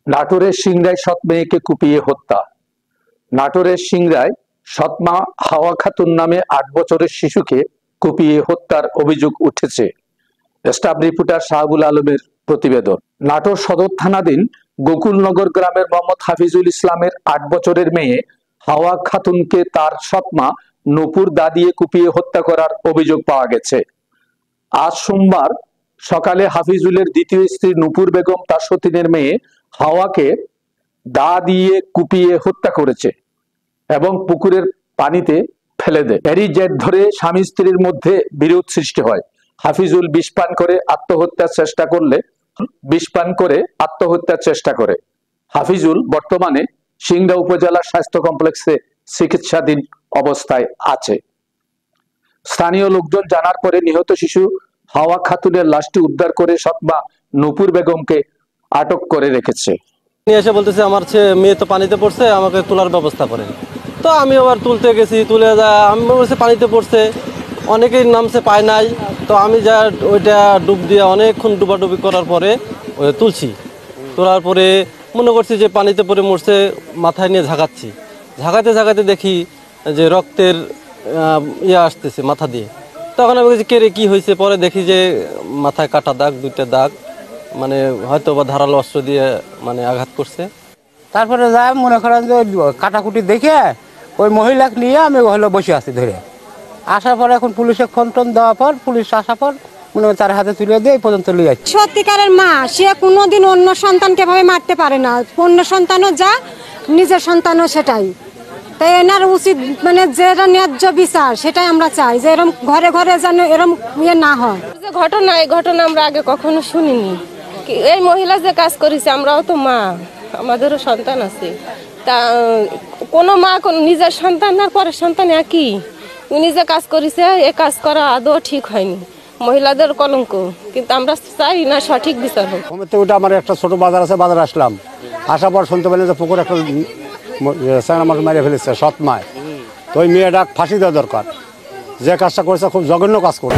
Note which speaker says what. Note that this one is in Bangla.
Speaker 1: নাটোরের সিংড়ায় সৎ মেয়েকে কুপিয়ে হত্যা। নাটোরের সিংড়ায় সৎমা হাওয়া খাতুন নামে ৮ বছরের শিশুকে কুপিয়ে হত্যার অভিযোগ উঠেছে। স্টাফ রিপোর্টার শাহাবুল আলমের প্রতিবেদন। নাটোর সদর থানাধীন গোকুলনগর গ্রামের মোহাম্মদ হাফিজুল ইসলামের ৮ বছরের মেয়ে হাওয়া খাতুনকে তার সৎমা নূপুর দা দিয়ে কুপিয়ে হত্যা করার অভিযোগ পাওয়া গেছে। আজ সোমবার সকালে হাফিজুলের দ্বিতীয় স্ত্রী নূপুর বেগম তার সতীনের মেয়ে হাওয়াকে দা দিয়ে কুপিয়ে হত্যা করেছে এবং পুকুরের পানিতে ফেলে দেয়। এরই জের ধরে স্বামী স্ত্রীর মধ্যে বিরোধ সৃষ্টি হয়। হাফিজুল বিষ পান করে আত্মহত্যার চেষ্টা করে। হাফিজুল বর্তমানে সিংড়া উপজেলা স্বাস্থ্য কমপ্লেক্সে চিকিৎসাধীন অবস্থায় আছে। স্থানীয় লোকজন জানার পরে নিহত শিশু হাওয়া খাতুনের লাশটি উদ্ধার করে সৎমা নূপুর বেগমকে আটক করে রেখেছে।
Speaker 2: এসে বলতেছে আমার মেয়ে তো পানিতে পড়ছে, আমাকে তোলার ব্যবস্থা করেন। তো আমি আবার তুলতে গেছি, তুলে আমি বলছি পানিতে পড়ছে, অনেকেই নামছে পায় নাই। তো আমি যা ওইটা ডুব দিয়ে অনেকক্ষণ ডুবাডুবি করার পরে তুলছি। তোলার পরে মনে করছি যে পানিতে পড়ে মরছে, মাথায় নিয়ে ঝাঁকাতে দেখি যে রক্তের আসতেছে মাথা দিয়ে। তখন আমি বলছি কে রে কি হয়েছে, পরে দেখি যে মাথায় কাটা দাগ, 2টা দাগ, মানে হয়তো বা ধারালো অস্ত্র দিয়ে মানে আঘাত করছে।
Speaker 3: তারপরে যাই মনে করেন যে কাটাকুটি দেখে ওই মহিলাকে নিয়ে আমি বসে আছি ধরে। আসার পর এখন পুলিশে ফোন দেওয়ার পর পুলিশ আসার পর মনে হয় তার হাতে তুলে দিয়ে এই পর্যন্ত নিয়ে যাচ্ছে।
Speaker 4: সত্যিকারের মা সে কোনোদিন অন্য সন্তানকে ভাবে মারতে পারে না। অন্য সন্তানও যা, নিজের সন্তানও সেটাই। তাই এনার উচিত মানে যেটা ন্যায্য বিচার সেটাই আমরা চাই, যে এরকম ঘরে ঘরে যেন এরকম না হয়।
Speaker 5: এই ঘটনা আমরা আগে কখনো শুনিনি। এই মহিলা যে কাজ করেছে, আমরাও তো মা, আমাদেরও সন্তান আছে। তা কোনো মা নিজের সন্তান আর পরের সন্তান একই। নিজে কাজ করেছে, এ কাজ করা আদৌ ঠিক হয়নি, মহিলাদের কলঙ্ক। কিন্তু আমরা চাই না সঠিক বিচার হোক।
Speaker 3: ওটা আমার একটা ছোট বাজার আছে, বাজারে আসলাম। আসার পর শুনতে পেলেন যে পুকুর একটা আমাকে মেরে ফেলেছে সৎ মায়। তো ওই মেয়েটা ফাঁসি দেওয়া দরকার। যে কাজটা করেছে খুব জঘন্য কাজ করে।